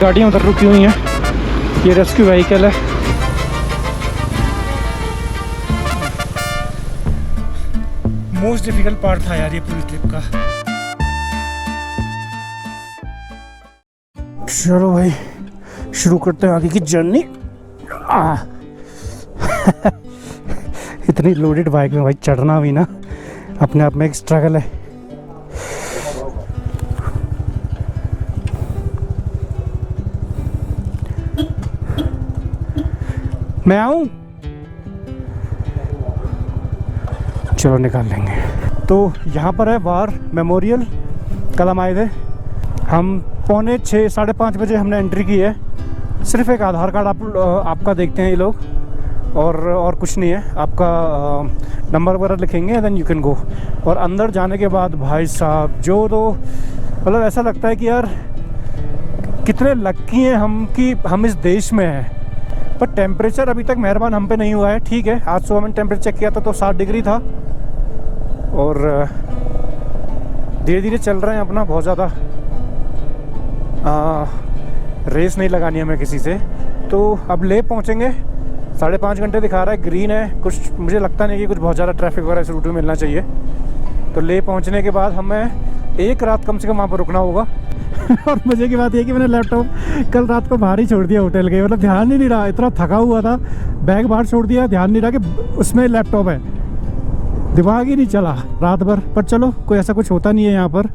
गाड़ियाँ उधर रुकी हुई हैं, ये रेस्क्यू व्हीकल है। मोस्ट डिफिकल्ट पार्ट था यार ये पूरी ट्रिप का। चलो भाई शुरू करते हैं आगे की जर्नी। इतनी लोडेड बाइक में भाई चढ़ना भी ना अपने आप में एक स्ट्रगल है। मैं आऊं? चलो निकाल लेंगे। तो यहाँ पर है वार मेमोरियल। कल हम आए थे, हम 5:45 साढ़े 5 बजे हमने एंट्री की है। सिर्फ एक आधार कार्ड आपका देखते हैं ये लोग, और कुछ नहीं है। आपका नंबर वगैरह लिखेंगे, देन यू कैन गो। और अंदर जाने के बाद भाई साहब जो तो मतलब ऐसा लगता है कि यार कितने लक्की हैं हम कि हम इस देश में हैं। पर टेम्परेचर अभी तक मेहरबान हम पे नहीं हुआ है। ठीक है, आज सुबह मैंने टेम्परेचर चेक किया था तो 7 डिग्री था। और धीरे धीरे चल रहे हैं अपना, बहुत ज़्यादा रेस नहीं लगानी हमें किसी से। तो अब ले पहुँचेंगे, 5.5 घंटे दिखा रहा है, ग्रीन है। कुछ मुझे लगता नहीं कि कुछ बहुत ज़्यादा ट्रैफिक वगैरह इस रूट में मिलना चाहिए। तो ले पहुँचने के बाद हमें एक रात कम से कम वहाँ पर रुकना होगा। और मज़े की बात यह कि मैंने लैपटॉप कल रात को बाहर ही छोड़ दिया होटल के, मतलब ध्यान ही नहीं रहा, इतना थका हुआ था, बैग बाहर छोड़ दिया, ध्यान नहीं रहा कि उसमें लैपटॉप है, दिमाग ही नहीं चला रात भर। पर चलो कोई ऐसा कुछ होता नहीं है यहाँ पर।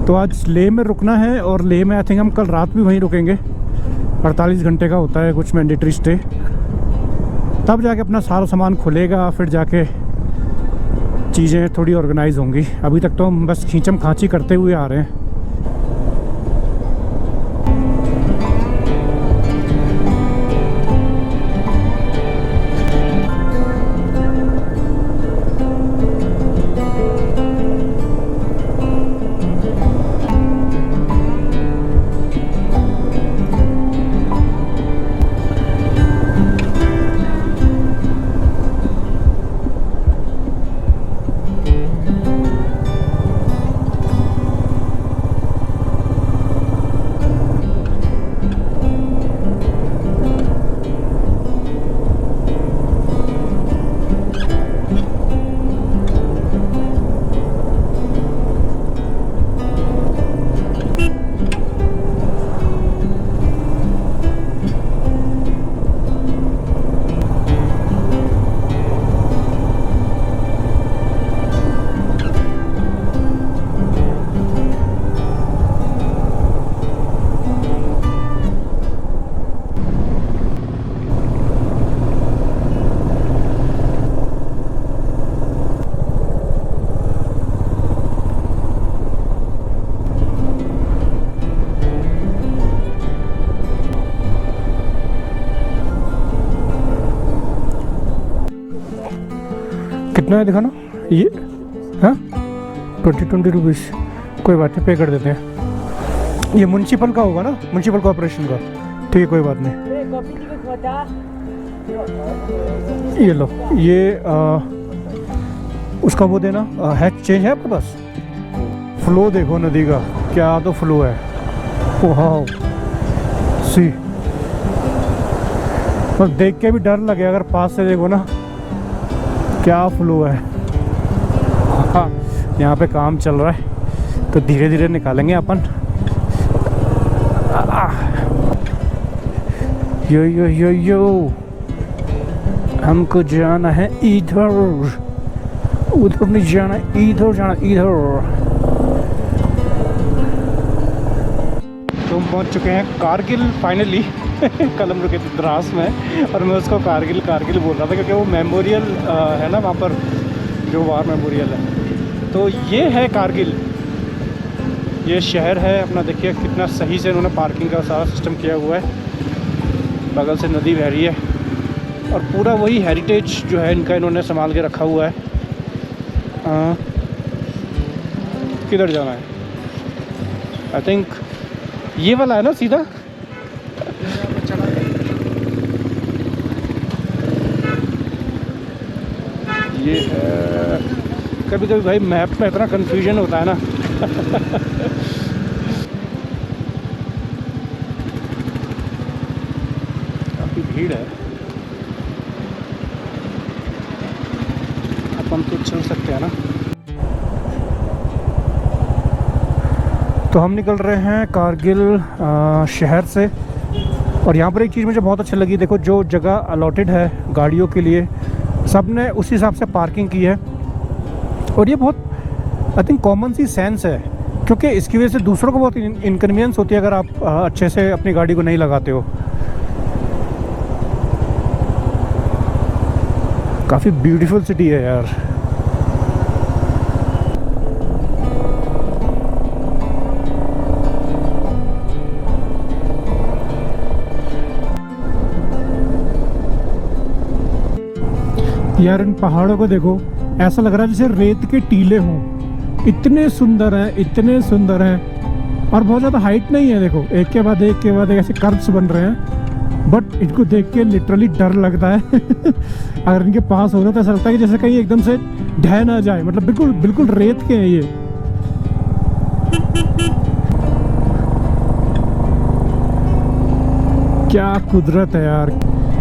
तो आज लेह में रुकना है, और लेह में आई थिंक हम कल रात भी वहीं रुकेंगे। 48 घंटे का होता है कुछ मैंडेटरी स्टे, तब जाके अपना सारा सामान खुलेगा, फिर जाके चीज़ें थोड़ी ऑर्गेनाइज होंगी। अभी तक तो हम बस खींचम खांची करते हुए आ रहे हैं। कितना है दिखाना ये? हाँ 20 रुपीज़, कोई बात नहीं, पे कर देते हैं। ये म्यूनसिपल का होगा ना, म्यूनसिपल कॉर्पोरेशन का। ठीक है कोई बात नहीं। ये लो, ये उसका वो देना है। चेंज है आपके पास? फ्लो देखो नदी का, क्या तो फ्लो है। वाह सी, बस देख के भी डर लगे अगर पास से देखो ना, क्या फ्लो है। हाँ यहाँ पे काम चल रहा है तो धीरे धीरे निकालेंगे अपन। यो यो यो यो, हमको जाना है इधर, उधर नहीं जाना, इधर जाना, इधर। तो हम पहुंच चुके हैं कारगिल फाइनली। कल हम रुके थे द्रास में, और मैं उसको कारगिल कारगिल बोल रहा था क्योंकि वो मेमोरियल है ना वहाँ पर, जो वार मेमोरियल है। तो ये है कारगिल, ये शहर है अपना। देखिए कितना सही से इन्होंने पार्किंग का सारा सिस्टम किया हुआ है। बगल से नदी बह रही है, और पूरा वही हेरिटेज जो है इनका इन्होंने संभाल के रखा हुआ है। किधर जाना है? आई थिंक ये वाला है ना सीधा। ये कभी कभी भाई मैप में इतना कंफ्यूजन होता है ना। भीड़ है। अपन तो चल सकते हैं ना। तो हम निकल रहे हैं कारगिल शहर से। और यहाँ पर एक चीज़ मुझे बहुत अच्छी लगी, देखो जो जगह अलॉटेड है गाड़ियों के लिए सब ने उस हिसाब से पार्किंग की है। और ये बहुत आई थिंक कॉमन सी सेंस है, क्योंकि इसकी वजह से दूसरों को बहुत इनकन्वीनियंस होती है अगर आप अच्छे से अपनी गाड़ी को नहीं लगाते हो। काफ़ी ब्यूटीफुल सिटी है यार। यार इन पहाड़ों को देखो, ऐसा लग रहा है जैसे रेत के टीले हों। इतने सुंदर हैं, इतने सुंदर हैं। और बहुत ज़्यादा हाइट नहीं है, देखो एक के बाद एक के बाद एक ऐसे कर्व्स बन रहे हैं। बट इनको देख के लिटरली डर लगता है अगर इनके पास हो रहा तो ऐसा लगता है कि जैसे कहीं एकदम से ढह ना जाए। मतलब बिल्कुल बिल्कुल रेत के हैं ये। क्या कुदरत है यार।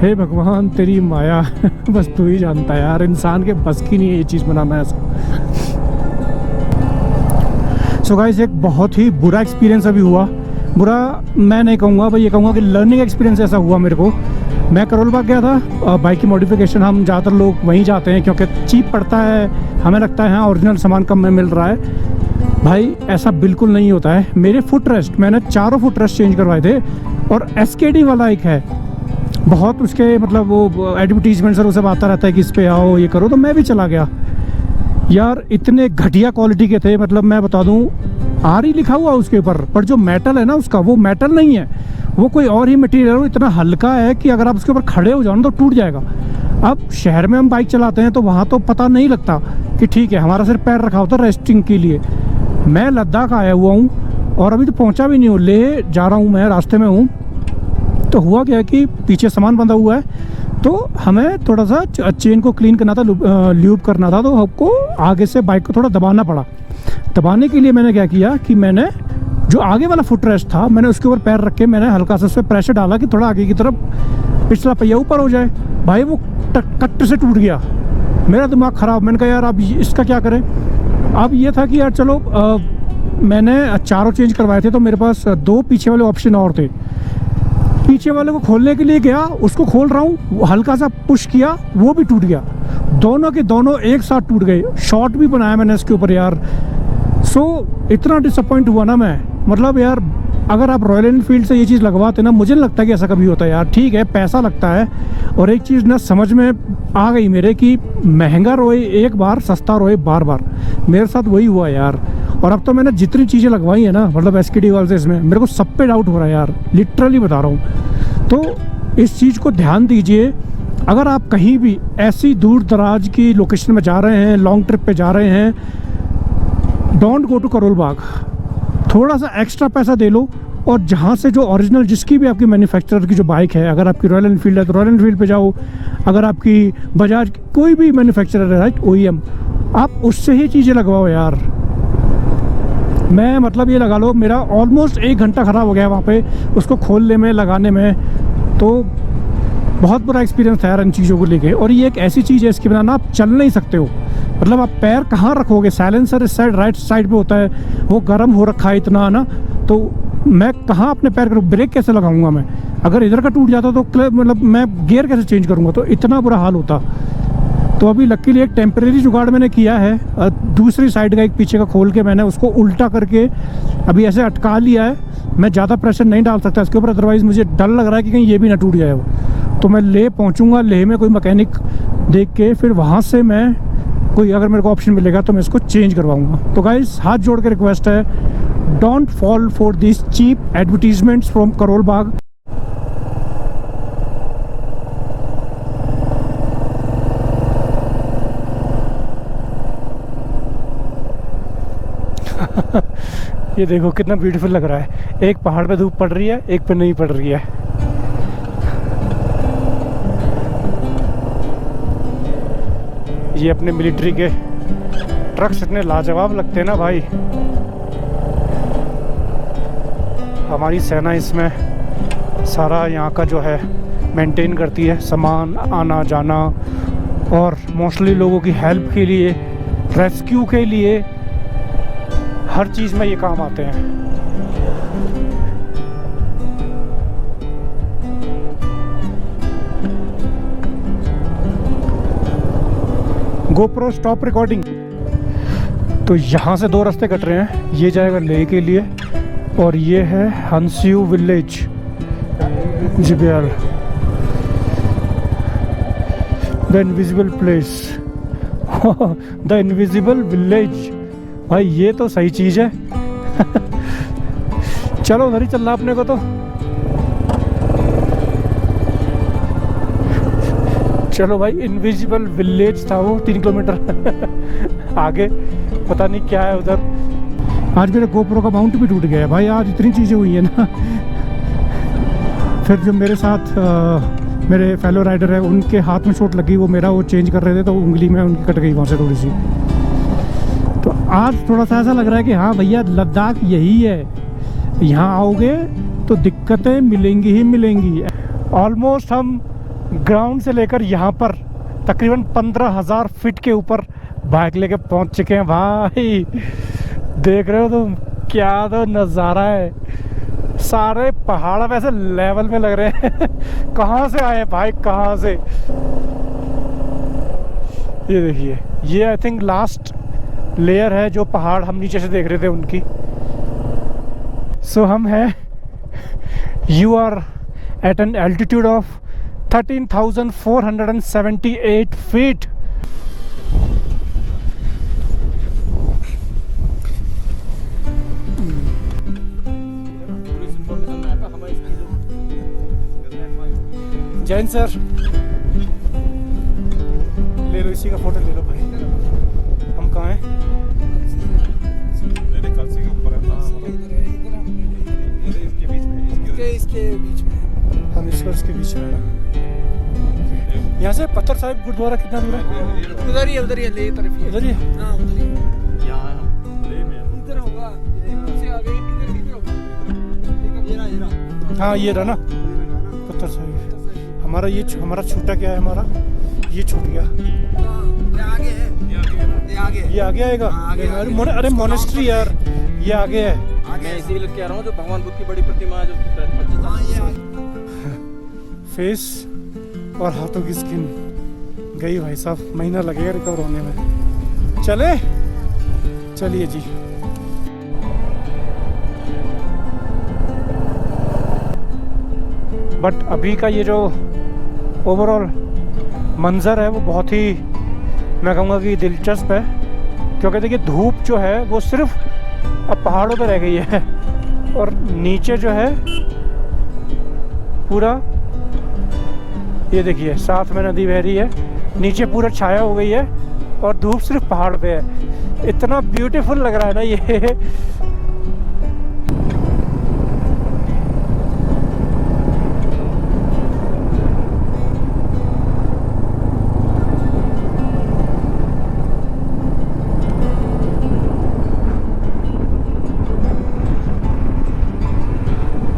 हे भगवान तेरी माया बस तू ही जानता है यार, इंसान के बस की नहीं है ये चीज़ बनाना ऐसा। सो गाइस एक बहुत ही बुरा एक्सपीरियंस अभी हुआ। बुरा मैं नहीं कहूँगा भाई, ये कहूँगा कि लर्निंग एक्सपीरियंस ऐसा हुआ मेरे को। मैं करोल बाग गया था बाइक की मॉडिफिकेशन। हम ज़्यादातर लोग वहीं जाते हैं क्योंकि चीप पड़ता है, हमें लगता है हाँ ओरिजिनल सामान कम में मिल रहा है। भाई ऐसा बिल्कुल नहीं होता है। मेरे फुट रेस्ट, मैंने 4 फुट रेस्ट चेंज करवाए थे। और SKD वाला एक है, बहुत उसके मतलब वो एडवर्टीजमेंट सर सब आता रहता है कि इस पे आओ ये करो, तो मैं भी चला गया यार। इतने घटिया क्वालिटी के थे, मतलब मैं बता दूं RE लिखा हुआ उसके ऊपर, पर जो मेटल है ना उसका, वो मेटल नहीं है, वो कोई और ही मटेरियल है। इतना हल्का है कि अगर आप उसके ऊपर खड़े हो जाओ ना तो टूट जाएगा। अब शहर में हम बाइक चलाते हैं तो वहाँ तो पता नहीं लगता कि ठीक है, हमारा सिर्फ पैर रखा होता है रेस्टिंग के लिए। मैं लद्दाख आया हुआ हूँ और अभी तो पहुँचा भी नहीं हूँ, लेह जा रहा हूँ, मैं रास्ते में हूँ। तो हुआ क्या कि पीछे सामान बंधा हुआ है, तो हमें थोड़ा सा चेन को क्लीन करना था, ल्यूब करना था। तो हमको आगे से बाइक को थोड़ा दबाना पड़ा। दबाने के लिए मैंने क्या किया कि मैंने जो आगे वाला फुट रेस्ट था, मैंने उसके ऊपर पैर रख के मैंने हल्का सा उस पर प्रेशर डाला कि थोड़ा आगे की तरफ पिछला पहिया ऊपर हो जाए। भाई वो कट से टूट गया। मेरा दिमाग ख़राब। मैंने कहा यार अब इसका क्या करें। अब ये था कि यार चलो मैंने 4 चेंज करवाए थे, तो मेरे पास 2 पीछे वाले ऑप्शन और थे। पीछे वाले को खोलने के लिए गया, उसको खोल रहा हूँ, हल्का सा पुश किया, वो भी टूट गया। दोनों के दोनों एक साथ टूट गए। शॉट भी बनाया मैंने इसके ऊपर यार। सो इतना डिसअपॉइंट हुआ ना मैं, मतलब यार अगर आप रॉयल एनफील्ड से ये चीज़ लगवाते ना, मुझे नहीं लगता कि ऐसा कभी होता है यार। ठीक है पैसा लगता है, और एक चीज़ ना समझ में आ गई मेरे कि महंगा रोए एक बार, सस्ता रोए बार बार। मेरे साथ वही हुआ यार। और अब तो मैंने जितनी चीज़ें लगवाई है ना, मतलब SKD वाले से, इसमें मेरे को सब पे डाउट हो रहा है यार, लिटरली बता रहा हूँ। तो इस चीज़ को ध्यान दीजिए। अगर आप कहीं भी ऐसी दूर दराज की लोकेशन में जा रहे हैं, लॉन्ग ट्रिप पे जा रहे हैं, don't go to Karol Bagh. थोड़ा सा एक्स्ट्रा पैसा दे लो, और जहाँ से जो ओरिजिनल जिसकी भी आपकी मैन्युफैक्चरर की जो बाइक है, अगर आपकी रॉयल एनफील्ड है तो रॉयल एनफील्ड पे जाओ, अगर आपकी बजाज कोई भी मैन्युफैक्चरर है राइट OEM, आप उससे ही चीज़ें लगवाओ यार। मैं मतलब ये लगा लो मेरा ऑलमोस्ट 1 घंटा ख़राब हो गया वहाँ पे उसको खोलने में, लगाने में। तो बहुत बुरा एक्सपीरियंस था यार इन चीज़ों को लेके। और ये एक ऐसी चीज़ है इसके बिना ना आप चल नहीं सकते हो। मतलब आप पैर कहाँ रखोगे, साइलेंसर इस साइड राइट साइड पे होता है, वो गर्म हो रखा है इतना ना, तो मैं कहाँ अपने पैर करूँ, ब्रेक कैसे लगाऊंगा मैं। अगर इधर का टूट जाता तो मतलब मैं गियर कैसे चेंज करूँगा, तो इतना बुरा हाल होता। तो अभी लकीली एक टेम्परेरी जुगाड़ मैंने किया है, दूसरी साइड का एक पीछे का खोल के मैंने उसको उल्टा करके अभी ऐसे अटका लिया है। मैं ज़्यादा प्रेशर नहीं डाल सकता इसके ऊपर, अदरवाइज़ मुझे डर लग रहा है कि कहीं ये भी ना टूट जाए वो। तो मैं लेह पहुँचूँगा, लेह में कोई मैकेनिक देख के फिर वहाँ से मैं कोई अगर मेरे को ऑप्शन मिलेगा तो मैं इसको चेंज करवाऊँगा। तो गाइस हाथ जोड़ के रिक्वेस्ट है, don't fall for this cheap advertisements from Karol Bagh. ये देखो कितना ब्यूटीफुल लग रहा है। एक पहाड़ पे धूप पड़ रही है, एक पे नहीं पड़ रही है। ये अपने मिलिट्री के ट्रक्स इतने लाजवाब लगते हैं ना भाई। हमारी सेना इसमें सारा यहाँ का जो है मेंटेन करती है, सामान आना जाना, और मोस्टली लोगों की हेल्प के लिए, रेस्क्यू के लिए, हर चीज़ में ये काम आते हैं। GoPro stop recording. तो यहाँ से 2 रास्ते कट रहे हैं, ये जाएगा लेह के लिए और ये है हंसियू विलेज जिब्याल, the invisible place, the invisible village. भाई ये तो सही चीज़ है। चलो उधर ही चलना अपने को। तो चलो भाई, इनविजिबल विलेज था वो 3 किलोमीटर आगे, पता नहीं क्या है उधर। आज मेरे GoPro का माउंट भी टूट गया है भाई, आज इतनी चीज़ें हुई है ना। फिर जो मेरे साथ मेरे फेलो राइडर है, उनके हाथ में चोट लगी, वो मेरा वो चेंज कर रहे थे, तो उंगली में उनकी कट गई वहाँ से थोड़ी सी। तो आज थोड़ा सा ऐसा लग रहा है कि हाँ भैया, लद्दाख यही है, यहाँ आओगे तो दिक्कतें मिलेंगी ही मिलेंगी। ऑलमोस्ट हम ग्राउंड से लेकर यहाँ पर तकरीबन 15,000 फीट के ऊपर बाइक लेके पहुँच चुके हैं भाई। देख रहे हो तुम, क्या तो नज़ारा है। सारे पहाड़ वैसे लेवल में लग रहे हैं। कहाँ से आए भाई, कहाँ से। ये देखिए, ये आई थिंक लास्ट लेयर है जो पहाड़ हम नीचे से देख रहे थे उनकी। सो हम हैं, you are at an altitude of 13,478 feet. Jain sir, ले लो इसी का फोटो ले लो भाई। हम कहाँ हैं? इसके बीच में हम इसके बीच में है ना। यहाँ से पत्थर साहिब गुरुद्वारा कितना दूर है? उधर ही है, ले तरफ ही है। इधर ही है? हाँ उधर ही है। यहाँ इधर होगा, से आगे इधर होगा। हाँ ये रहा ना पत्थर साहिब। हमारा ये हमारा छूटा क्या है, हमारा ये छूट गया। ये आगे है, ये आगे आएगा। अरे मोनेस्ट्री यार, ये आगे है। मैं इसीलिए कह रहा हूँ, जो भगवान बुद्ध की बड़ी प्रतिमा है, जो फेस और हाथों की स्किन गई भाई साहब, महीना लगेगा रिकवर होने में। चलिए जी। बट अभी का ये जो ओवरऑल मंज़र है वो बहुत ही, मैं कहूँगा कि दिलचस्प है, क्योंकि देखिए धूप जो है वो सिर्फ अब पहाड़ों पे रह गई है, और नीचे जो है पूरा, ये देखिए साथ में नदी बह रही है, नीचे पूरा छाया हो गई है और धूप सिर्फ पहाड़ पे है। इतना ब्यूटीफुल लग रहा है ना ये।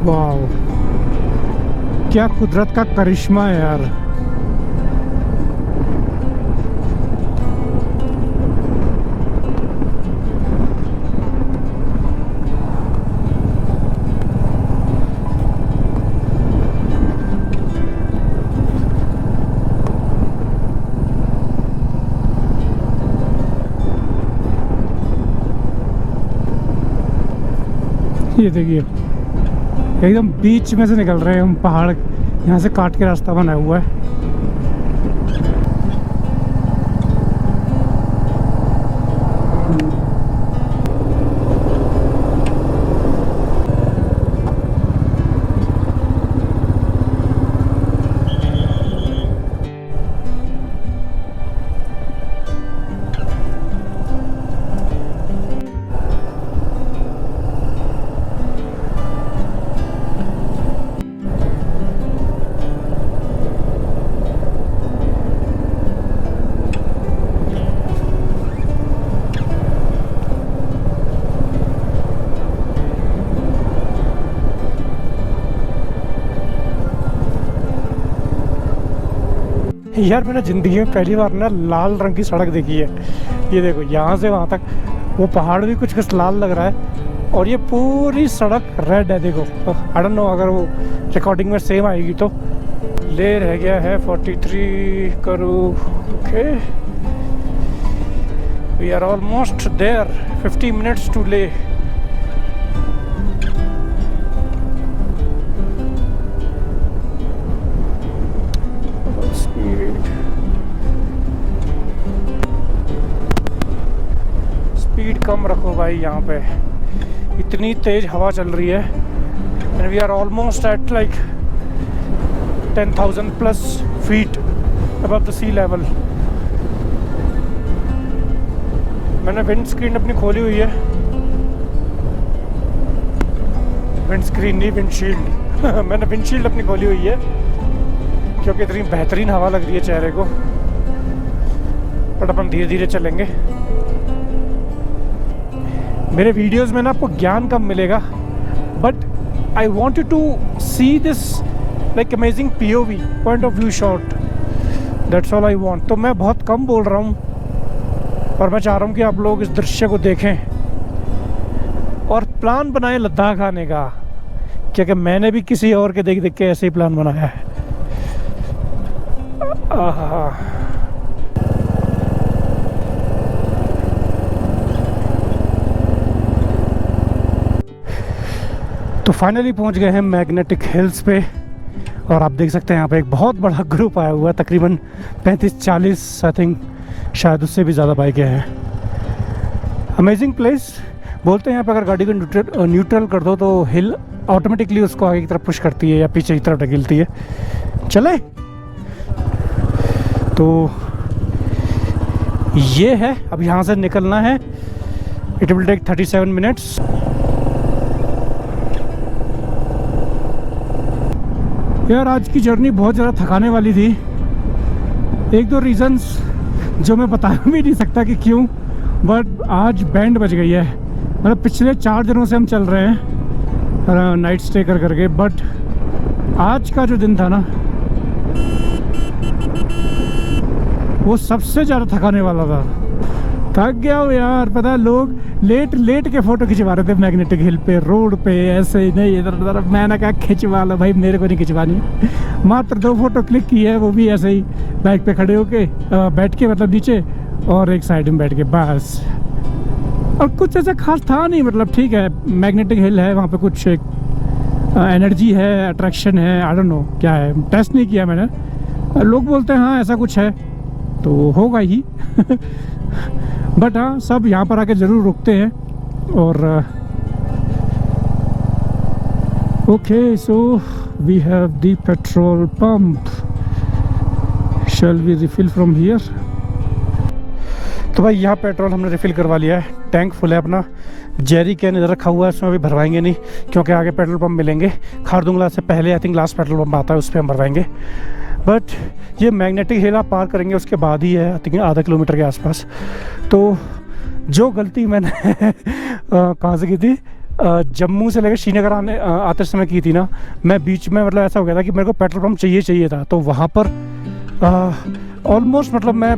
वाह, क्या कुदरत का करिश्मा है यार। ये देखिए, एकदम बीच में से निकल रहे हैं हम, पहाड़ यहाँ से काट के रास्ता बना हुआ है। यार मैंने ज़िंदगी में पहली बार ना लाल रंग की सड़क देखी है। ये देखो यहाँ से वहाँ तक वो पहाड़ भी कुछ कुछ लाल लग रहा है और ये पूरी सड़क रेड है। देखो आई डोंट नो अगर वो रिकॉर्डिंग में सेम आएगी तो। ले रह गया है 43 करो। Okay we are almost there, 50 minutes to Leh. Speed कम रखो भाई, यहाँ पे इतनी तेज हवा चल रही है and we are almost at like 10,000 plus feet above the sea level. मैंने विंड स्क्रीन अपनी खोली हुई है, विंड स्क्रीन नहीं विंडशील्ड मैंने विंडशील्ड अपनी खोली हुई है क्योंकि इतनी बेहतरीन हवा लग रही है चेहरे को। बट अपन धीरे धीरे चलेंगे। मेरे वीडियोस में ना आपको ज्ञान कम मिलेगा, but I want you to see this like amazing POV, point of view shot, that's all I want. तो मैं बहुत कम बोल रहा हूँ और मैं चाह रहा हूँ कि आप लोग इस दृश्य को देखें और प्लान बनाएं लद्दाख आने का, क्योंकि मैंने भी किसी और के देख देख के ऐसे ही प्लान बनाया है। तो फाइनली पहुंच गए हैं मैग्नेटिक हिल्स पे और आप देख सकते हैं यहाँ पे एक बहुत बड़ा ग्रुप आया हुआ है, तकरीबन 35-40 आई थिंक, शायद उससे भी ज़्यादा बाइकें हैं। Amazing place. बोलते हैं यहाँ पे अगर गाड़ी को न्यूट्रल कर दो तो हिल ऑटोमेटिकली उसको आगे की तरफ पुश करती है या पीछे की तरफ ढकेलती है। चले तो ये है, अब यहाँ से निकलना है। It will take 37 minutes. यार आज की जर्नी बहुत ज़्यादा थकाने वाली थी। एक दो रीजंस जो मैं बता भी नहीं सकता कि क्यों, बट आज बैंड बज गई है। मतलब पिछले 4 दिनों से हम चल रहे हैं नाइट स्टे कर करके, बट आज का जो दिन था ना वो सबसे ज़्यादा थकाने वाला था। थक गया हूँ यार। पता है लोग लेट के फ़ोटो खिंचवा रहे थे मैग्नेटिक हिल पे, रोड पे, ऐसे ही नहीं इधर उधर। मैंने कहा खिंचवा लो भाई, मेरे को नहीं खिंचवानी। मात्र 2 फोटो क्लिक की है, वो भी ऐसे ही बाइक पे खड़े होके बैठ के, मतलब नीचे, और एक साइड में बैठ के, बस। और कुछ ऐसा खास था नहीं। मतलब ठीक है मैग्नेटिक हिल है, वहाँ पे कुछ एनर्जी है, अट्रैक्शन है, आई डोंट नो क्या है, टेस्ट नहीं किया मैंने। लोग बोलते हैं हाँ ऐसा कुछ है तो होगा ही बट हाँ सब यहाँ पर आके ज़रूर रुकते हैं। और okay so we have the petrol pump, shall we refill from here. तो भाई यहाँ पेट्रोल हमने रिफ़िल करवा लिया है, टैंक फुल है अपना। जेरी कैन इधर रखा हुआ है, उसमें अभी भरवाएंगे नहीं क्योंकि आगे पेट्रोल पंप मिलेंगे। खारदुंगला से पहले I think last petrol pump आता है, उस पर हम भरवाएंगे। बट ये मैग्नेटिक हिल आप पार करेंगे उसके बाद ही है, आई थिंक आधा किलोमीटर के आसपास। तो जो गलती मैंने कहाँ से की थी, जम्मू से लेकर श्रीनगर आते समय की थी ना, मैं बीच में मतलब ऐसा हो गया था कि मेरे को पेट्रोल पंप चाहिए था। तो वहाँ पर ऑलमोस्ट मतलब मैं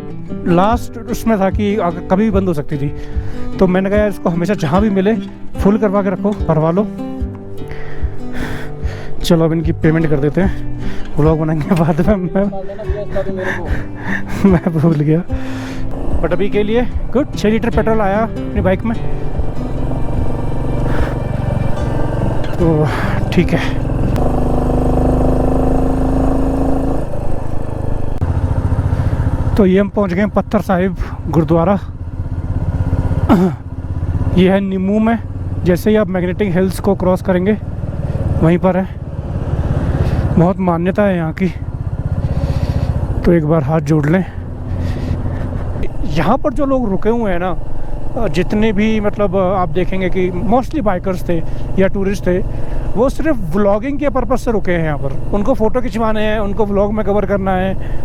लास्ट उसमें था कि कभी भी बंद हो सकती थी। तो मैंने कहा इसको हमेशा जहाँ भी मिले फुल करवा के रखो, भरवा लो। चलो अब इनकी पेमेंट कर देते हैं, व्लॉग बनाएंगे बाद में। मैं भूल गया, बट अभी के लिए गुड। 6 लीटर पेट्रोल आया अपनी बाइक में, तो ठीक है। तो ये हम पहुंच गए पत्थर साहिब गुरुद्वारा। ये है निम्मू में। जैसे ही आप मैग्नेटिक हिल्स को क्रॉस करेंगे वहीं पर है। बहुत मान्यता है यहाँ की, तो एक बार हाथ जोड़ लें। यहाँ पर जो लोग रुके हुए हैं ना, जितने भी मतलब आप देखेंगे कि मोस्टली बाइकर्स थे या टूरिस्ट थे, वो सिर्फ व्लॉगिंग के पर्पज़ से रुके हैं यहाँ पर। उनको फ़ोटो खिंचवाने हैं, उनको व्लॉग में कवर करना है।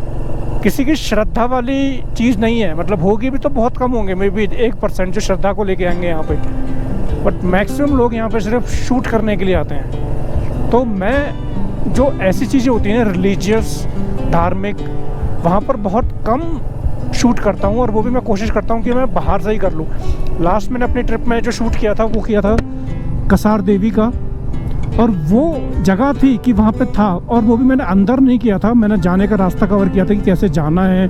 किसी की श्रद्धा वाली चीज़ नहीं है, मतलब होगी भी तो बहुत कम होंगे, मे बी 1% जो श्रद्धा को लेके आएंगे यहाँ पे। बट मैक्सिमम लोग यहाँ पे सिर्फ शूट करने के लिए आते हैं। तो मैं जो ऐसी चीज़ें होती हैं रिलीजियस, धार्मिक, वहाँ पर बहुत कम शूट करता हूँ, और वो भी मैं कोशिश करता हूँ कि मैं बाहर से ही कर लूँ। लास्ट मैंने अपनी ट्रिप में जो शूट किया था वो किया था कसार देवी का, और वो जगह थी कि वहाँ पे था, और वो भी मैंने अंदर नहीं किया था, मैंने जाने का रास्ता कवर किया था कि कैसे जाना है,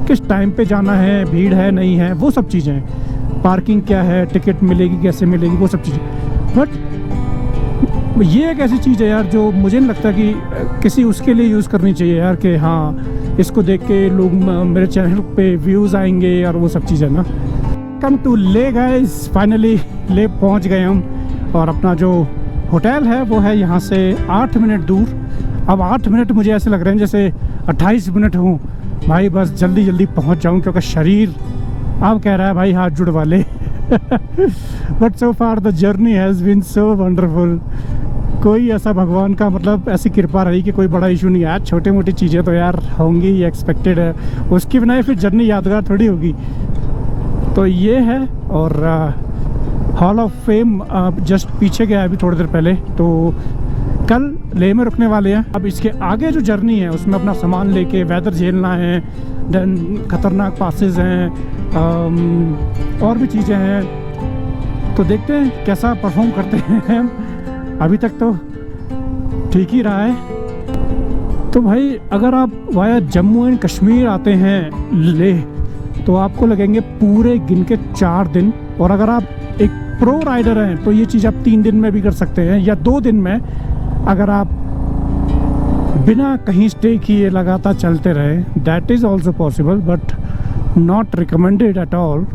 किस टाइम पे जाना है, भीड़ है नहीं है, वो सब चीज़ें हैं, पार्किंग क्या है, टिकट मिलेगी कैसे मिलेगी, वो सब चीज़ें। बट ये एक ऐसी चीज़ है यार जो मुझे नहीं लगता कि किसी उसके लिए यूज़ करनी चाहिए यार, कि हाँ इसको देख के लोग मेरे चैनल पे व्यूज़ आएंगे और वो सब चीज़ें ना। कम टू ले गाइस, फाइनली ले पहुंच गए हम, और अपना जो होटल है वो है यहाँ से 8 मिनट दूर। अब 8 मिनट मुझे ऐसे लग रहे हैं जैसे 28 मिनट हूँ भाई, बस जल्दी जल्दी पहुँच जाऊँ, क्योंकि शरीर अब कह रहा है भाई हाथ जुड़वा ले। But so far the journey has been so wonderful. कोई ऐसा भगवान का मतलब ऐसी कृपा रही कि कोई बड़ा इशू नहीं आया। छोटी मोटी चीज़ें तो यार होंगी, ये एक्सपेक्टेड है, उसकी बिना फिर जर्नी यादगार थोड़ी होगी। तो ये है, और हॉल ऑफ फेम जस्ट पीछे गया अभी थोड़ी देर पहले, तो कल लेह में रुकने वाले हैं। अब इसके आगे जो जर्नी है उसमें अपना सामान लेके वेदर झेलना है, देन खतरनाक पासेस हैं, और भी चीज़ें हैं, तो देखते हैं कैसा परफॉर्म करते हैं। अभी तक तो ठीक ही रहा है। तो भाई अगर आप वाया जम्मू एंड कश्मीर आते हैं लेह, तो आपको लगेंगे पूरे गिन के 4 दिन, और अगर आप एक प्रो राइडर हैं तो ये चीज़ आप 3 दिन में भी कर सकते हैं, या 2 दिन में, अगर आप बिना कहीं स्टे किए लगातार चलते रहे, that is also possible but not recommended at all.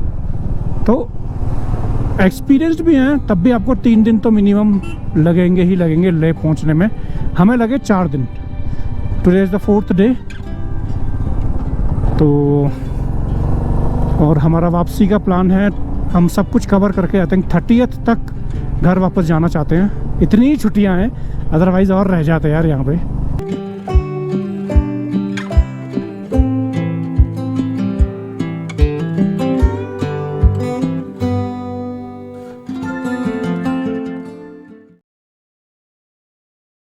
तो एक्सपीरियंस्ड भी हैं तब भी आपको 3 दिन तो मिनिमम लगेंगे ही लगेंगे लेह पहुंचने में। हमें लगे 4 दिन। Today is the 4th day. तो और हमारा वापसी का प्लान है, हम सब कुछ कवर करके आई थिंक 30th तक घर वापस जाना चाहते हैं। इतनी ही छुट्टियां हैं, अदरवाइज़ और रह जाते यार यहाँ पे।